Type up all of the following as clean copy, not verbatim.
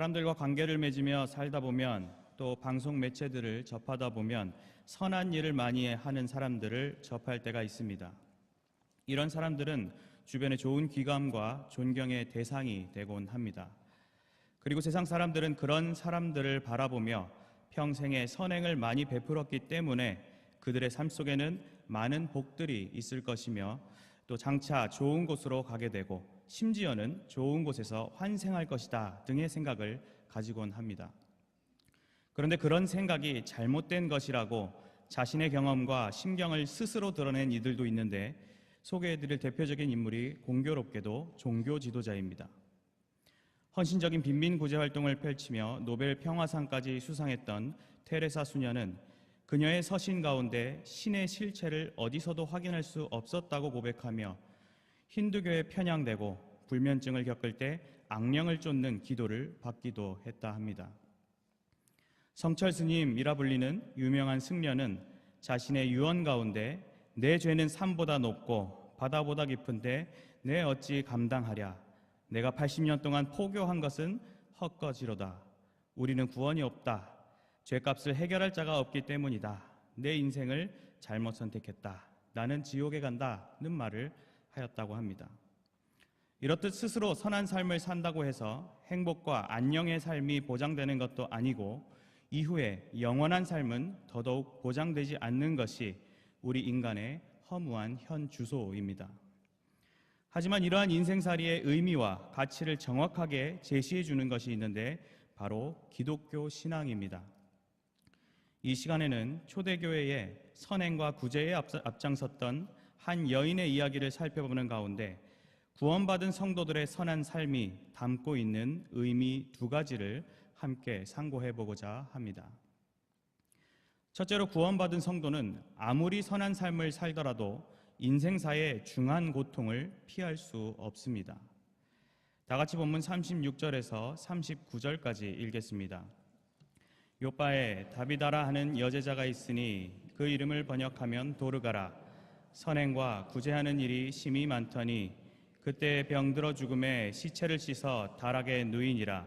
사람들과 관계를 맺으며 살다 보면 또 방송 매체들을 접하다 보면 선한 일을 많이 하는 사람들을 접할 때가 있습니다. 이런 사람들은 주변에 좋은 귀감과 존경의 대상이 되곤 합니다. 그리고 세상 사람들은 그런 사람들을 바라보며 평생에 선행을 많이 베풀었기 때문에 그들의 삶 속에는 많은 복들이 있을 것이며 또 장차 좋은 곳으로 가게 되고 심지어는 좋은 곳에서 환생할 것이다 등의 생각을 가지곤 합니다. 그런데 그런 생각이 잘못된 것이라고 자신의 경험과 심경을 스스로 드러낸 이들도 있는데 소개해드릴 대표적인 인물이 공교롭게도 종교 지도자입니다. 헌신적인 빈민구제 활동을 펼치며 노벨 평화상까지 수상했던 테레사 수녀는 그녀의 서신 가운데 신의 실체를 어디서도 확인할 수 없었다고 고백하며 힌두교에 편향되고 불면증을 겪을 때 악령을 쫓는 기도를 받기도 했다 합니다. 성철 스님이라 불리는 유명한 승려는 자신의 유언 가운데 내 죄는 산보다 높고 바다보다 깊은데 내 어찌 감당하랴. 내가 80년 동안 포교한 것은 헛것이로다. 우리는 구원이 없다. 죄값을 해결할 자가 없기 때문이다. 내 인생을 잘못 선택했다. 나는 지옥에 간다는 말을 하였다고 합니다. 이렇듯 스스로 선한 삶을 산다고 해서 행복과 안녕의 삶이 보장되는 것도 아니고 이후에 영원한 삶은 더더욱 보장되지 않는 것이 우리 인간의 허무한 현 주소입니다. 하지만 이러한 인생살이의 의미와 가치를 정확하게 제시해 주는 것이 있는데 바로 기독교 신앙입니다. 이 시간에는 초대교회의 선행과 구제에 앞장섰던 한 여인의 이야기를 살펴보는 가운데 구원받은 성도들의 선한 삶이 담고 있는 의미 두 가지를 함께 상고해 보고자 합니다. 첫째로 구원받은 성도는 아무리 선한 삶을 살더라도 인생사의 중한 고통을 피할 수 없습니다. 다 같이 본문 36절에서 39절까지 읽겠습니다. 요바에 다비다라 하는 여제자가 있으니 그 이름을 번역하면 도르가라. 선행과 구제하는 일이 심히 많더니 그때 병들어 죽음에 시체를 씻어 다락에 누이니라.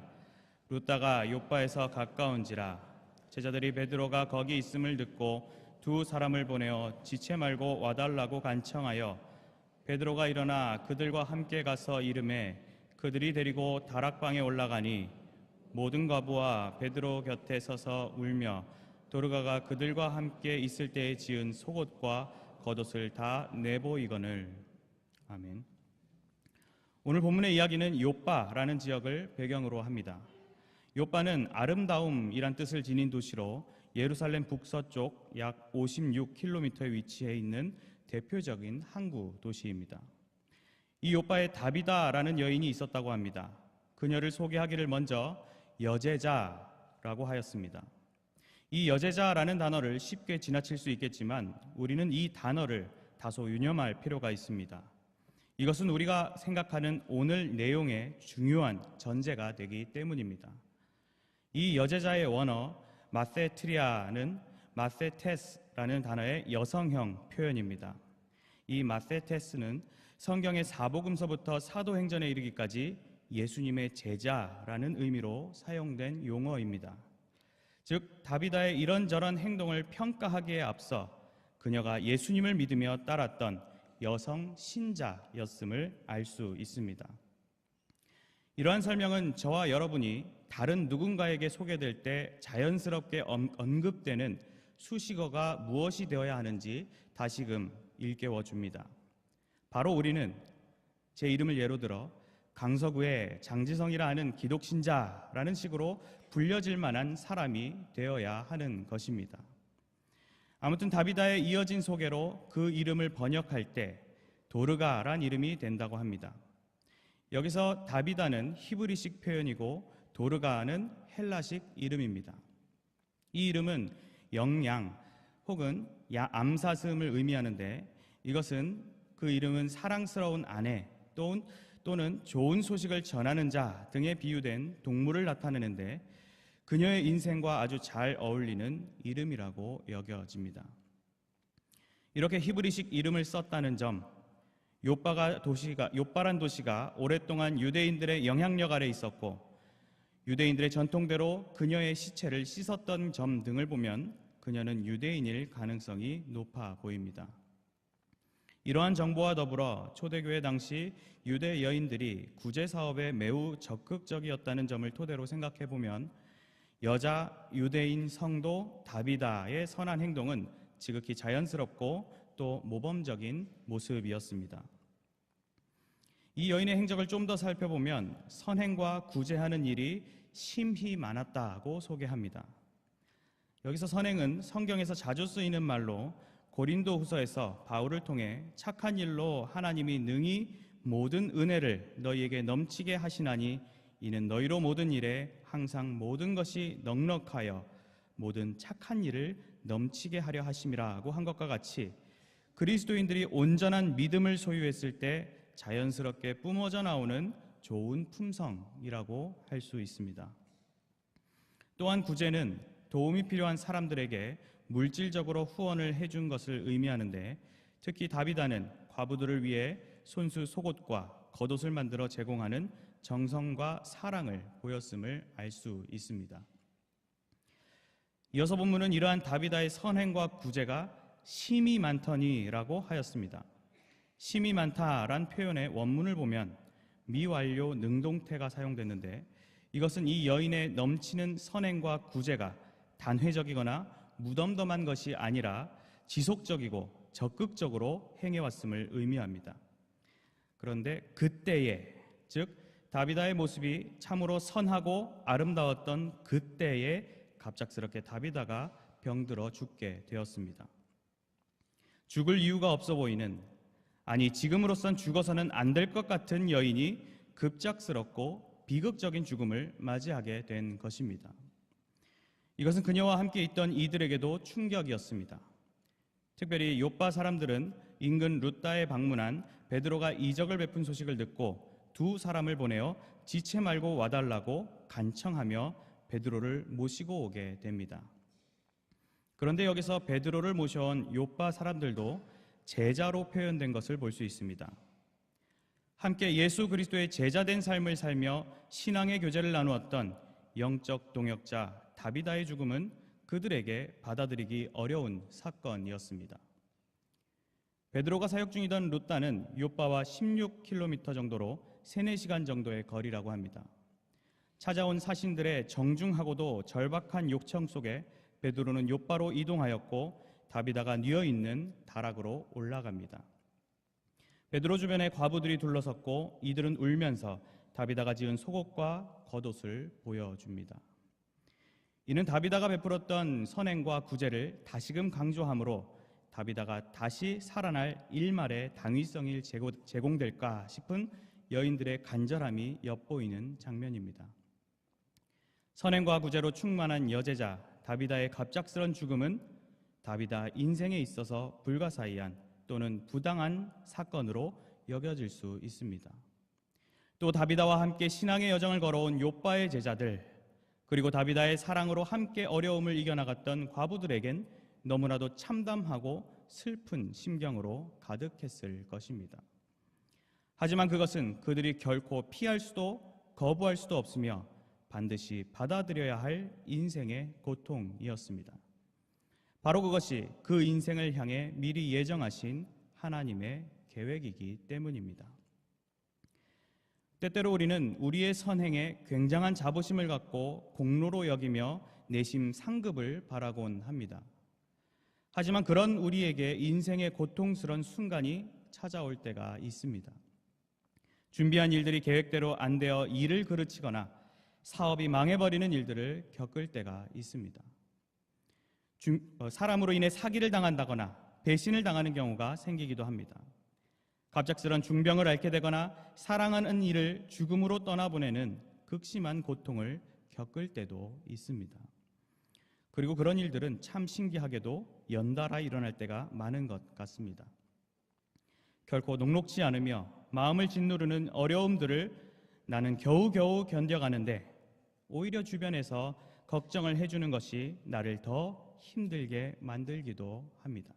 룻다가 요바에서 가까운지라. 제자들이 베드로가 거기 있음을 듣고 두 사람을 보내어 지체 말고 와달라고 간청하여 베드로가 일어나 그들과 함께 가서 이르매 그들이 데리고 다락방에 올라가니 모든 과부와 베드로 곁에 서서 울며 도르가가 그들과 함께 있을 때에 지은 속옷과 겉옷을 다 내보이거늘. 아멘. 오늘 본문의 이야기는 욥바라는 지역을 배경으로 합니다. 욥바는 아름다움이란 뜻을 지닌 도시로 예루살렘 북서쪽 약 56km에 위치해 있는 대표적인 항구 도시입니다. 이 욥바에 다비다라는 여인이 있었다고 합니다. 그녀를 소개하기를 먼저 여제자라고 하였습니다. 이 여제자라는 단어를 쉽게 지나칠 수 있겠지만 우리는 이 단어를 다소 유념할 필요가 있습니다. 이것은 우리가 생각하는 오늘 내용의 중요한 전제가 되기 때문입니다. 이 여제자의 원어 마세트리아는 마세테스라는 단어의 여성형 표현입니다. 이 마세테스는 성경의 사복음서부터 사도행전에 이르기까지 예수님의 제자라는 의미로 사용된 용어입니다. 즉 다비다의 이런저런 행동을 평가하기에 앞서 그녀가 예수님을 믿으며 따랐던 여성 신자였음을 알 수 있습니다. 이러한 설명은 저와 여러분이 다른 누군가에게 소개될 때 자연스럽게 언급되는 수식어가 무엇이 되어야 하는지 다시금 일깨워 줍니다. 바로 우리는 제 이름을 예로 들어 강서구의 장지성이라 하는 기독신자라는 식으로 불려질 만한 사람이 되어야 하는 것입니다. 아무튼 다비다의 이어진 소개로 그 이름을 번역할 때 도르가란 이름이 된다고 합니다. 여기서 다비다는 히브리식 표현이고 도르가는 헬라식 이름입니다. 이 이름은 영양 혹은 암사슴을 의미하는데 이것은 그 이름은 사랑스러운 아내 또는 좋은 소식을 전하는 자 등에 비유된 동물을 나타내는데 그녀의 인생과 아주 잘 어울리는 이름이라고 여겨집니다. 이렇게 히브리식 이름을 썼다는 점, 욥바란 도시가 오랫동안 유대인들의 영향력 아래 있었고 유대인들의 전통대로 그녀의 시체를 씻었던 점 등을 보면 그녀는 유대인일 가능성이 높아 보입니다. 이러한 정보와 더불어 초대교회 당시 유대 여인들이 구제 사업에 매우 적극적이었다는 점을 토대로 생각해 보면 여자 유대인 성도 다비다의 선한 행동은 지극히 자연스럽고 또 모범적인 모습이었습니다. 이 여인의 행적을 좀 더 살펴보면 선행과 구제하는 일이 심히 많았다고 소개합니다. 여기서 선행은 성경에서 자주 쓰이는 말로 고린도후서에서 바울을 통해 착한 일로 하나님이 능히 모든 은혜를 너희에게 넘치게 하시나니 이는 너희로 모든 일에 항상 모든 것이 넉넉하여 모든 착한 일을 넘치게 하려 하심이라고 한 것과 같이 그리스도인들이 온전한 믿음을 소유했을 때 자연스럽게 뿜어져 나오는 좋은 품성이라고 할 수 있습니다. 또한 구제는 도움이 필요한 사람들에게 물질적으로 후원을 해준 것을 의미하는데 특히 다비다는 과부들을 위해 손수 속옷과 겉옷을 만들어 제공하는 정성과 사랑을 보였음을 알 수 있습니다. 이어서 본문은 이러한 다비다의 선행과 구제가 심이 많더니라고 하였습니다. 심이 많다란 표현의 원문을 보면 미완료 능동태가 사용됐는데 이것은 이 여인의 넘치는 선행과 구제가 단회적이거나 무덤덤한 것이 아니라 지속적이고 적극적으로 행해왔음을 의미합니다. 그런데 그때에, 즉 다비다의 모습이 참으로 선하고 아름다웠던 그때에 갑작스럽게 다비다가 병들어 죽게 되었습니다. 죽을 이유가 없어 보이는, 아니 지금으로선 죽어서는 안 될 것 같은 여인이 급작스럽고 비극적인 죽음을 맞이하게 된 것입니다. 이것은 그녀와 함께 있던 이들에게도 충격이었습니다. 특별히 욥바 사람들은 인근 룻다에 방문한 베드로가 이적을 베푼 소식을 듣고 두 사람을 보내어 지체 말고 와달라고 간청하며 베드로를 모시고 오게 됩니다. 그런데 여기서 베드로를 모셔온 욥바 사람들도 제자로 표현된 것을 볼 수 있습니다. 함께 예수 그리스도의 제자된 삶을 살며 신앙의 교제를 나누었던 영적 동역자 다비다의 죽음은 그들에게 받아들이기 어려운 사건이었습니다. 베드로가 사역 중이던 룻다는 욥바와 16km 정도로 3-4시간 정도의 거리라고 합니다. 찾아온 사신들의 정중하고도 절박한 요청 속에 베드로는 욥바로 이동하였고 다비다가 뉘어있는 다락으로 올라갑니다. 베드로 주변에 과부들이 둘러섰고 이들은 울면서 다비다가 지은 속옷과 겉옷을 보여줍니다. 이는 다비다가 베풀었던 선행과 구제를 다시금 강조하므로 다비다가 다시 살아날 일말의 당위성이 제공될까 싶은 여인들의 간절함이 엿보이는 장면입니다. 선행과 구제로 충만한 여제자 다비다의 갑작스런 죽음은 다비다 인생에 있어서 불가사의한 또는 부당한 사건으로 여겨질 수 있습니다. 또 다비다와 함께 신앙의 여정을 걸어온 욥바의 제자들, 그리고 다비다의 사랑으로 함께 어려움을 이겨나갔던 과부들에겐 너무나도 참담하고 슬픈 심경으로 가득했을 것입니다. 하지만 그것은 그들이 결코 피할 수도 거부할 수도 없으며 반드시 받아들여야 할 인생의 고통이었습니다. 바로 그것이 그 인생을 향해 미리 예정하신 하나님의 계획이기 때문입니다. 때때로 우리는 우리의 선행에 굉장한 자부심을 갖고 공로로 여기며 내심 상급을 바라곤 합니다. 하지만 그런 우리에게 인생의 고통스러운 순간이 찾아올 때가 있습니다. 준비한 일들이 계획대로 안 되어 일을 그르치거나 사업이 망해버리는 일들을 겪을 때가 있습니다. 사람으로 인해 사기를 당한다거나 배신을 당하는 경우가 생기기도 합니다. 갑작스런 중병을 앓게 되거나 사랑하는 이를 죽음으로 떠나보내는 극심한 고통을 겪을 때도 있습니다. 그리고 그런 일들은 참 신기하게도 연달아 일어날 때가 많은 것 같습니다. 결코 녹록지 않으며 마음을 짓누르는 어려움들을 나는 겨우겨우 견뎌가는데 오히려 주변에서 걱정을 해주는 것이 나를 더 힘들게 만들기도 합니다.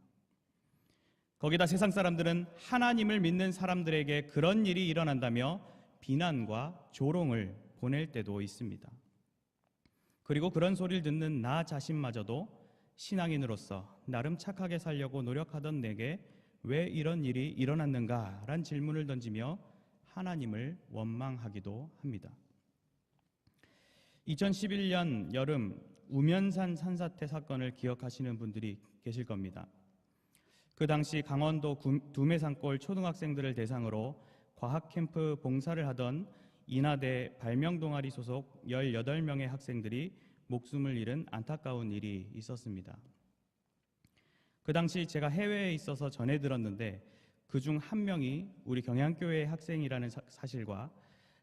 거기다 세상 사람들은 하나님을 믿는 사람들에게 그런 일이 일어난다며 비난과 조롱을 보낼 때도 있습니다. 그리고 그런 소리를 듣는 나 자신마저도 신앙인으로서 나름 착하게 살려고 노력하던 내게 왜 이런 일이 일어났는가란 질문을 던지며 하나님을 원망하기도 합니다. 2011년 여름 우면산 산사태 사건을 기억하시는 분들이 계실 겁니다. 그 당시 강원도 두메산골 초등학생들을 대상으로 과학 캠프 봉사를 하던 인하대 발명동아리 소속 18명의 학생들이 목숨을 잃은 안타까운 일이 있었습니다. 그 당시 제가 해외에 있어서 전해 들었는데 그중 한 명이 우리 경양교회 학생이라는 사실과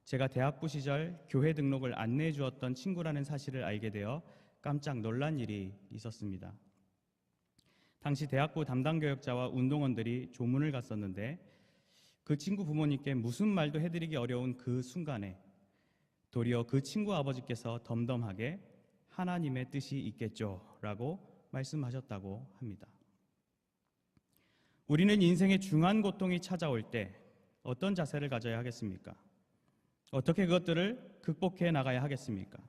제가 대학부 시절 교회 등록을 안내해 주었던 친구라는 사실을 알게 되어 깜짝 놀란 일이 있었습니다. 당시 대학부 담당 교역자와 운동원들이 조문을 갔었는데 그 친구 부모님께 무슨 말도 해드리기 어려운 그 순간에 도리어 그 친구 아버지께서 덤덤하게 하나님의 뜻이 있겠죠 라고 말씀하셨다고 합니다. 우리는 인생의 중한 고통이 찾아올 때 어떤 자세를 가져야 하겠습니까? 어떻게 그것들을 극복해 나가야 하겠습니까?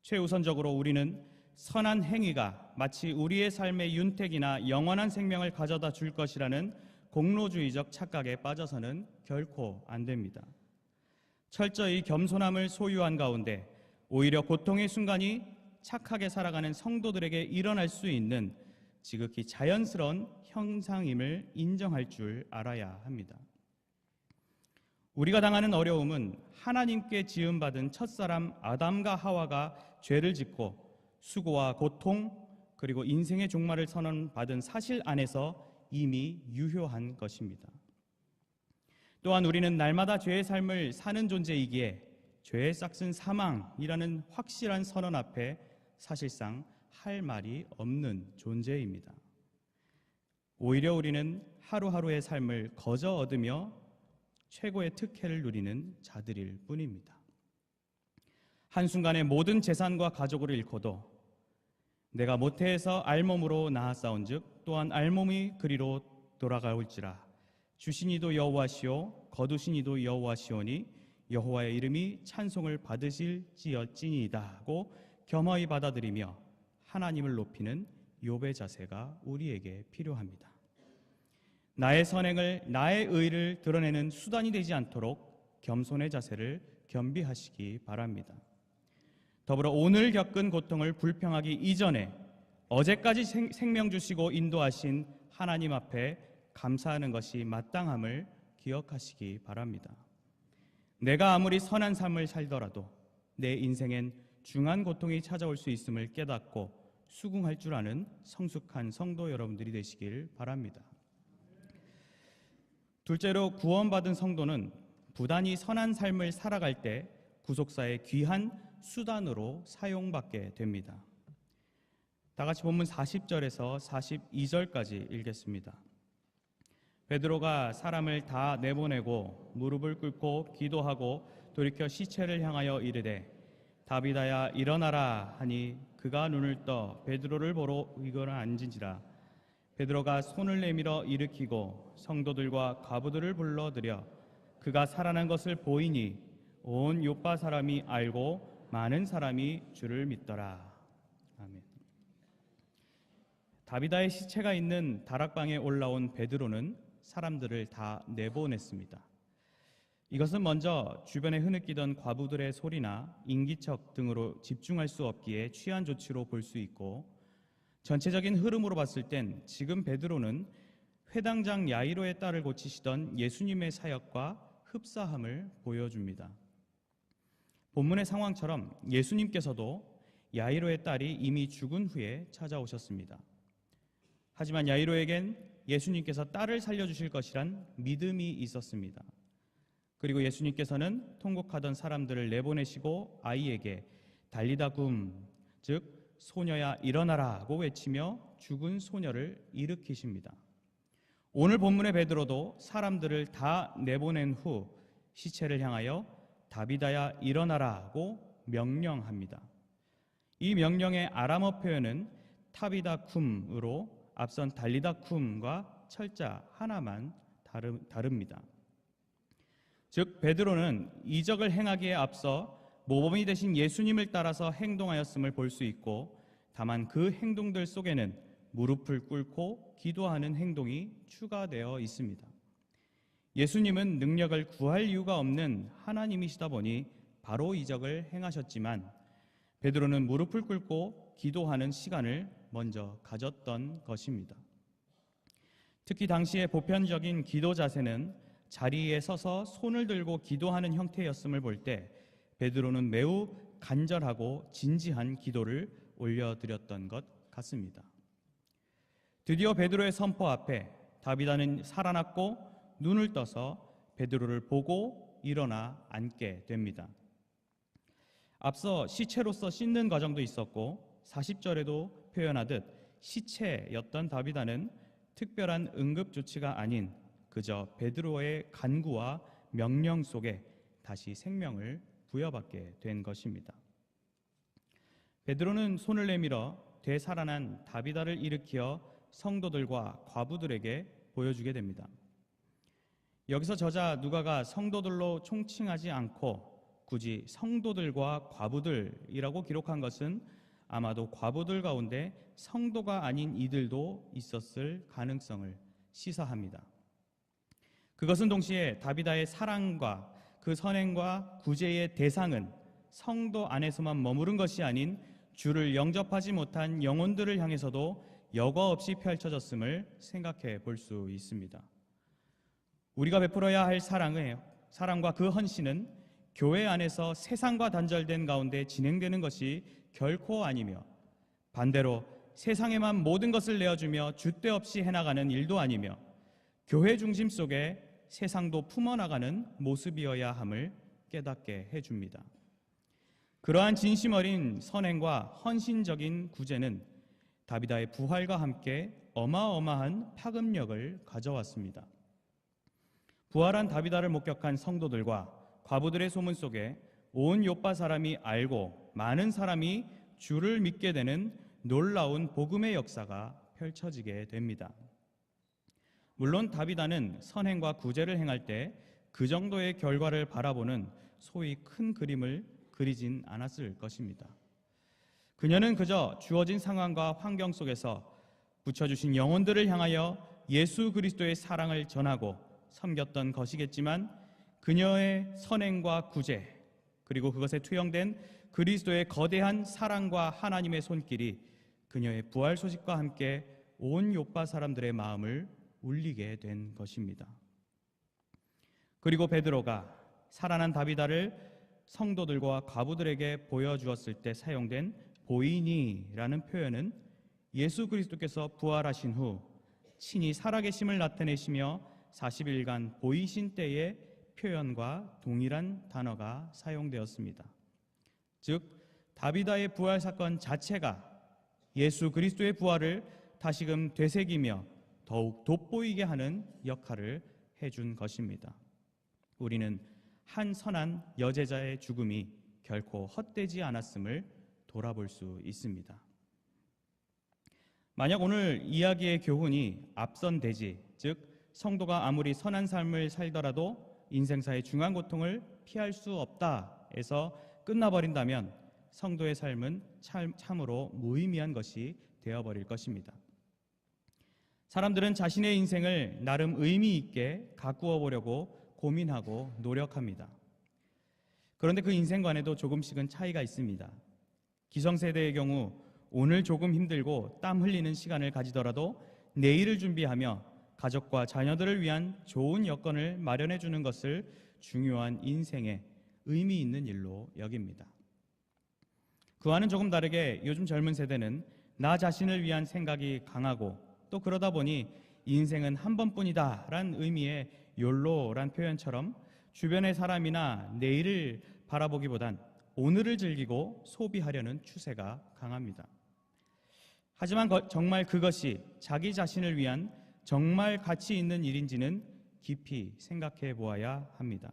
최우선적으로 우리는 선한 행위가 마치 우리의 삶의 윤택이나 영원한 생명을 가져다 줄 것이라는 공로주의적 착각에 빠져서는 결코 안 됩니다. 철저히 겸손함을 소유한 가운데 오히려 고통의 순간이 착하게 살아가는 성도들에게 일어날 수 있는 지극히 자연스러운 형상임을 인정할 줄 알아야 합니다. 우리가 당하는 어려움은 하나님께 지음받은 첫사람 아담과 하와가 죄를 짓고 수고와 고통 그리고 인생의 종말을 선언받은 사실 안에서 이미 유효한 것입니다. 또한 우리는 날마다 죄의 삶을 사는 존재이기에 죄의 싹슨 사망이라는 확실한 선언 앞에 사실상 할 말이 없는 존재입니다. 오히려 우리는 하루하루의 삶을 거저 얻으며 최고의 특혜를 누리는 자들일 뿐입니다. 한순간에 모든 재산과 가족을 잃고도 내가 모태에서 알몸으로 낳았사온즉 또한 알몸이 그리로 돌아가올지라 주신 이도 여호와시오 거두신 이도 여호와시오니 여호와의 이름이 찬송을 받으실지어찌니이다고 겸허히 받아들이며 하나님을 높이는 욥의 자세가 우리에게 필요합니다. 나의 선행을 나의 의를 드러내는 수단이 되지 않도록 겸손의 자세를 겸비하시기 바랍니다. 더불어 오늘 겪은 고통을 불평하기 이전에 어제까지 생명 주시고 인도하신 하나님 앞에 감사하는 것이 마땅함을 기억하시기 바랍니다. 내가 아무리 선한 삶을 살더라도 내 인생엔 중한 고통이 찾아올 수 있음을 깨닫고 수긍할 줄 아는 성숙한 성도 여러분들이 되시길 바랍니다. 둘째로 구원받은 성도는 부단히 선한 삶을 살아갈 때 구속사의 귀한 수단으로 사용받게 됩니다. 다 같이 본문 40절에서 42절까지 읽겠습니다. 베드로가 사람을 다 내보내고 무릎을 꿇고 기도하고 돌이켜 시체를 향하여 이르되 다비다야 일어나라 하니 그가 눈을 떠 베드로를 보러 일어나 앉은지라. 베드로가 손을 내밀어 일으키고 성도들과 과부들을 불러들여 그가 살아난 것을 보이니 온 요파 사람이 알고 많은 사람이 주를 믿더라. 아멘. 다비다의 시체가 있는 다락방에 올라온 베드로는 사람들을 다 내보냈습니다. 이것은 먼저 주변에 흐느끼던 과부들의 소리나 인기척 등으로 집중할 수 없기에 취한 조치로 볼 수 있고 전체적인 흐름으로 봤을 땐 지금 베드로는 회당장 야이로의 딸을 고치시던 예수님의 사역과 흡사함을 보여줍니다. 본문의 상황처럼 예수님께서도 야이로의 딸이 이미 죽은 후에 찾아오셨습니다. 하지만 야이로에겐 예수님께서 딸을 살려주실 것이란 믿음이 있었습니다. 그리고 예수님께서는 통곡하던 사람들을 내보내시고 아이에게 달리다 굼, 즉 소녀야 일어나라고 외치며 죽은 소녀를 일으키십니다. 오늘 본문의 베드로도 사람들을 다 내보낸 후 시체를 향하여 다비다야 일어나라고 명령합니다. 이 명령의 아람어 표현은 타비다 쿰으로 앞선 달리다 쿰과 철자 하나만 다릅니다. 즉 베드로는 이적을 행하기에 앞서 모범이 되신 예수님을 따라서 행동하였음을 볼 수 있고, 다만 그 행동들 속에는 무릎을 꿇고 기도하는 행동이 추가되어 있습니다. 예수님은 능력을 구할 이유가 없는 하나님이시다 보니 바로 이적을 행하셨지만, 베드로는 무릎을 꿇고 기도하는 시간을 먼저 가졌던 것입니다. 특히 당시의 보편적인 기도 자세는 자리에 서서 손을 들고 기도하는 형태였음을 볼 때 베드로는 매우 간절하고 진지한 기도를 올려드렸던 것 같습니다. 드디어 베드로의 선포 앞에 다비다는 살아났고 눈을 떠서 베드로를 보고 일어나 앉게 됩니다. 앞서 시체로서 씻는 과정도 있었고 40절에도 표현하듯 시체였던 다비다는 특별한 응급 조치가 아닌 그저 베드로의 간구와 명령 속에 다시 생명을 부여받게 된 것입니다. 베드로는 손을 내밀어 되살아난 다비다를 일으켜 성도들과 과부들에게 보여주게 됩니다. 여기서 저자 누가가 성도들로 총칭하지 않고 굳이 성도들과 과부들이라고 기록한 것은 아마도 과부들 가운데 성도가 아닌 이들도 있었을 가능성을 시사합니다. 그것은 동시에 다비다의 사랑과 그 선행과 구제의 대상은 성도 안에서만 머무른 것이 아닌 주를 영접하지 못한 영혼들을 향해서도 여과 없이 펼쳐졌음을 생각해 볼 수 있습니다. 우리가 베풀어야 할 사랑과 그 헌신은 교회 안에서 세상과 단절된 가운데 진행되는 것이 결코 아니며, 반대로 세상에만 모든 것을 내어주며 줏대 없이 해나가는 일도 아니며, 교회 중심 속에 세상도 품어나가는 모습이어야 함을 깨닫게 해줍니다. 그러한 진심 어린 선행과 헌신적인 구제는 다비다의 부활과 함께 어마어마한 파급력을 가져왔습니다. 부활한 다비다를 목격한 성도들과 과부들의 소문 속에 온 요파 사람이 알고 많은 사람이 주를 믿게 되는 놀라운 복음의 역사가 펼쳐지게 됩니다. 물론 다비다는 선행과 구제를 행할 때 그 정도의 결과를 바라보는 소위 큰 그림을 그리진 않았을 것입니다. 그녀는 그저 주어진 상황과 환경 속에서 붙여주신 영혼들을 향하여 예수 그리스도의 사랑을 전하고 섬겼던 것이겠지만, 그녀의 선행과 구제 그리고 그것에 투영된 그리스도의 거대한 사랑과 하나님의 손길이 그녀의 부활 소식과 함께 온 요파 사람들의 마음을 울리게 된 것입니다. 그리고 베드로가 살아난 다비다를 성도들과 과부들에게 보여주었을 때 사용된 보이니라는 표현은 예수 그리스도께서 부활하신 후 친히 살아계심을 나타내시며 40일간 보이신 때의 표현과 동일한 단어가 사용되었습니다. 즉 다비다의 부활 사건 자체가 예수 그리스도의 부활을 다시금 되새기며 더욱 돋보이게 하는 역할을 해준 것입니다. 우리는 한 선한 여제자의 죽음이 결코 헛되지 않았음을 돌아볼 수 있습니다. 만약 오늘 이야기의 교훈이 앞선 대지, 즉 성도가 아무리 선한 삶을 살더라도 인생사의 중한 고통을 피할 수 없다에서 끝나버린다면 성도의 삶은 참으로 무의미한 것이 되어버릴 것입니다. 사람들은 자신의 인생을 나름 의미 있게 가꾸어 보려고 고민하고 노력합니다. 그런데 그 인생관에도 조금씩은 차이가 있습니다. 기성세대의 경우 오늘 조금 힘들고 땀 흘리는 시간을 가지더라도 내일을 준비하며 가족과 자녀들을 위한 좋은 여건을 마련해 주는 것을 중요한 인생의 의미 있는 일로 여깁니다. 그와는 조금 다르게 요즘 젊은 세대는 나 자신을 위한 생각이 강하고, 또 그러다 보니 인생은 한 번뿐이다 라는 의미의 욜로란 표현처럼 주변의 사람이나 내일을 바라보기보단 오늘을 즐기고 소비하려는 추세가 강합니다. 하지만 정말 그것이 자기 자신을 위한 정말 가치 있는 일인지는 깊이 생각해 보아야 합니다.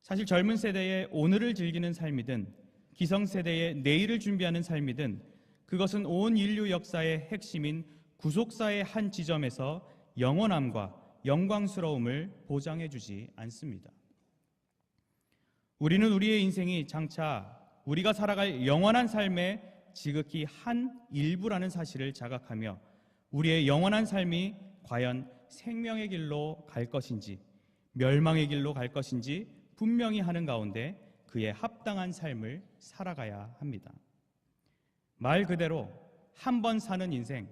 사실 젊은 세대의 오늘을 즐기는 삶이든 기성세대의 내일을 준비하는 삶이든 그것은 온 인류 역사의 핵심인 구속사의 한 지점에서 영원함과 영광스러움을 보장해 주지 않습니다. 우리는 우리의 인생이 장차 우리가 살아갈 영원한 삶의 지극히 한 일부라는 사실을 자각하며 우리의 영원한 삶이 과연 생명의 길로 갈 것인지 멸망의 길로 갈 것인지 분명히 하는 가운데 그에 합당한 삶을 살아가야 합니다. 말 그대로 한 번 사는 인생,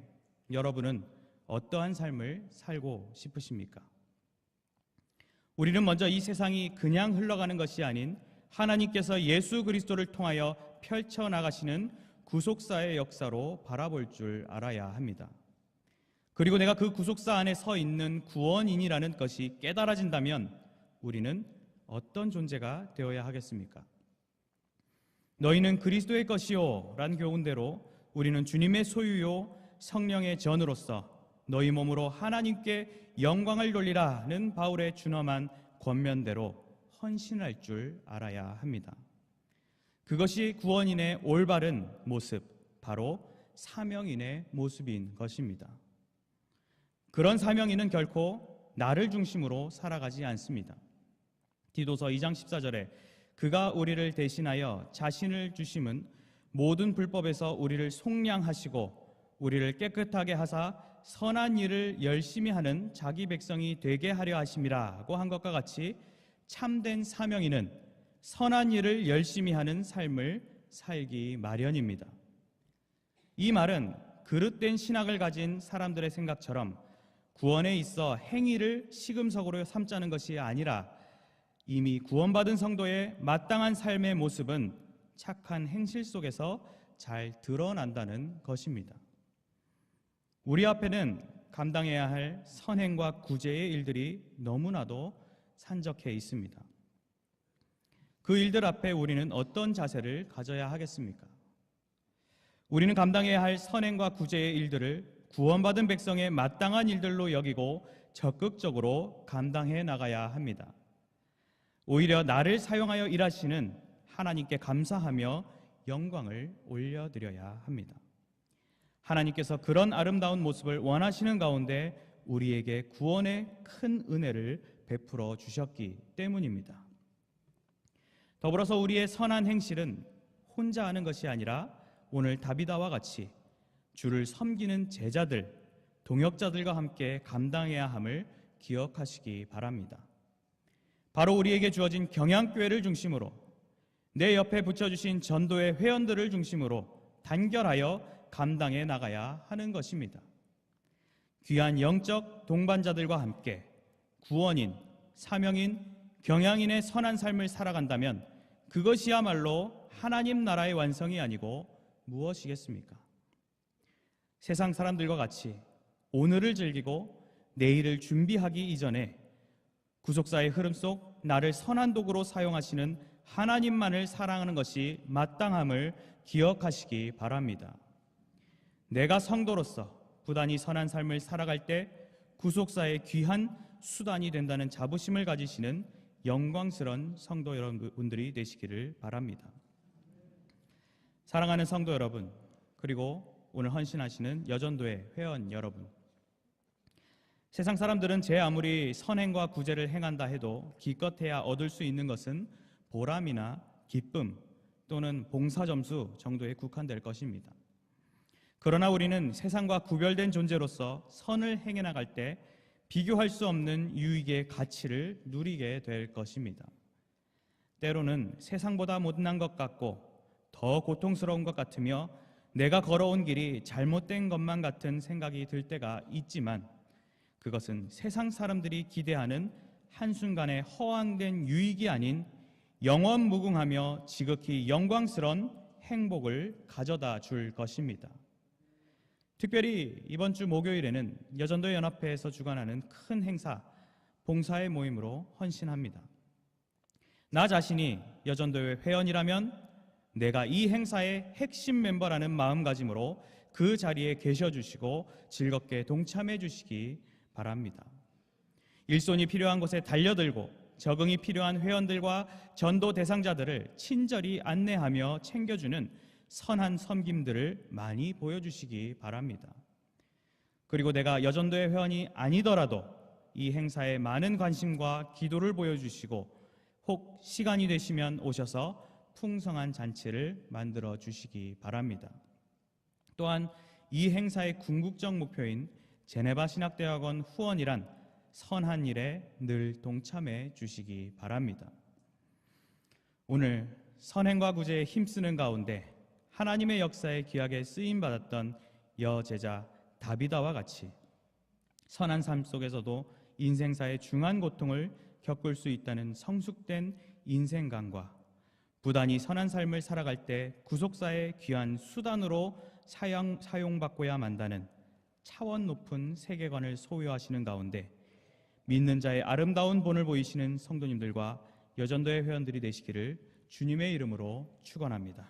여러분은 어떠한 삶을 살고 싶으십니까? 우리는 먼저 이 세상이 그냥 흘러가는 것이 아닌 하나님께서 예수 그리스도를 통하여 펼쳐나가시는 구속사의 역사로 바라볼 줄 알아야 합니다. 그리고 내가 그 구속사 안에 서 있는 구원인이라는 것이 깨달아진다면 우리는 어떤 존재가 되어야 하겠습니까? 너희는 그리스도의 것이요 란 교훈대로 우리는 주님의 소유요 성령의 전으로서 너희 몸으로 하나님께 영광을 돌리라는 바울의 준엄한 권면대로 헌신할 줄 알아야 합니다. 그것이 구원인의 올바른 모습, 바로 사명인의 모습인 것입니다. 그런 사명인은 결코 나를 중심으로 살아가지 않습니다. 디도서 2장 14절에 그가 우리를 대신하여 자신을 주심은 모든 불법에서 우리를 속량하시고 우리를 깨끗하게 하사 선한 일을 열심히 하는 자기 백성이 되게 하려 하심이라고 한 것과 같이 참된 사명인은 선한 일을 열심히 하는 삶을 살기 마련입니다. 이 말은 그릇된 신학을 가진 사람들의 생각처럼 구원에 있어 행위를 시금석으로 삼자는 것이 아니라 이미 구원받은 성도의 마땅한 삶의 모습은 착한 행실 속에서 잘 드러난다는 것입니다. 우리 앞에는 감당해야 할 선행과 구제의 일들이 너무나도 산적해 있습니다. 그 일들 앞에 우리는 어떤 자세를 가져야 하겠습니까? 우리는 감당해야 할 선행과 구제의 일들을 구원받은 백성의 마땅한 일들로 여기고 적극적으로 감당해 나가야 합니다. 오히려 나를 사용하여 일하시는 하나님께 감사하며 영광을 올려드려야 합니다. 하나님께서 그런 아름다운 모습을 원하시는 가운데 우리에게 구원의 큰 은혜를 베풀어 주셨기 때문입니다. 더불어서 우리의 선한 행실은 혼자 하는 것이 아니라 오늘 다비다와 같이 주를 섬기는 제자들, 동역자들과 함께 감당해야 함을 기억하시기 바랍니다. 바로 우리에게 주어진 경양교회를 중심으로 내 옆에 붙여주신 전도의 회원들을 중심으로 단결하여 감당해 나가야 하는 것입니다. 귀한 영적 동반자들과 함께 구원인, 사명인, 경양인의 선한 삶을 살아간다면 그것이야말로 하나님 나라의 완성이 아니고 무엇이겠습니까? 세상 사람들과 같이 오늘을 즐기고 내일을 준비하기 이전에 구속사의 흐름 속 나를 선한 도구로 사용하시는 하나님만을 사랑하는 것이 마땅함을 기억하시기 바랍니다. 내가 성도로서 부단히 선한 삶을 살아갈 때 구속사의 귀한 수단이 된다는 자부심을 가지시는 영광스러운 성도 여러분들이 되시기를 바랍니다. 사랑하는 성도 여러분, 그리고 오늘 헌신하시는 여전도의 회원 여러분, 세상 사람들은 제 아무리 선행과 구제를 행한다 해도 기껏해야 얻을 수 있는 것은 보람이나 기쁨 또는 봉사 점수 정도에 국한될 것입니다. 그러나 우리는 세상과 구별된 존재로서 선을 행해 나갈 때 비교할 수 없는 유익의 가치를 누리게 될 것입니다. 때로는 세상보다 못난 것 같고 더 고통스러운 것 같으며 내가 걸어온 길이 잘못된 것만 같은 생각이 들 때가 있지만 그것은 세상 사람들이 기대하는 한순간의 허황된 유익이 아닌 영원 무궁하며 지극히 영광스러운 행복을 가져다 줄 것입니다. 특별히 이번 주 목요일에는 여전도 연합회에서 주관하는 큰 행사, 봉사의 모임으로 헌신합니다. 나 자신이 여전도의 회원이라면 내가 이 행사의 핵심 멤버라는 마음가짐으로 그 자리에 계셔 주시고 즐겁게 동참해 주시기 바랍니다. 일손이 필요한 곳에 달려들고 적응이 필요한 회원들과 전도 대상자들을 친절히 안내하며 챙겨주는 선한 섬김들을 많이 보여주시기 바랍니다. 그리고 내가 여전도의 회원이 아니더라도 이 행사에 많은 관심과 기도를 보여주시고 혹 시간이 되시면 오셔서 풍성한 잔치를 만들어 주시기 바랍니다. 또한 이 행사의 궁극적 목표인 제네바 신학대학원 후원이란 선한 일에 늘 동참해 주시기 바랍니다. 오늘 선행과 구제에 힘쓰는 가운데 하나님의 역사에 귀하게 쓰임받았던 여제자 다비다와 같이 선한 삶 속에서도 인생사의 중한 고통을 겪을 수 있다는 성숙된 인생관과 부단히 선한 삶을 살아갈 때 구속사의 귀한 수단으로 사용받고야 만다는 차원 높은 세계관을 소유하시는 가운데 믿는 자의 아름다운 본을 보이시는 성도님들과 여전도의 회원들이 되시기를 주님의 이름으로 축원합니다.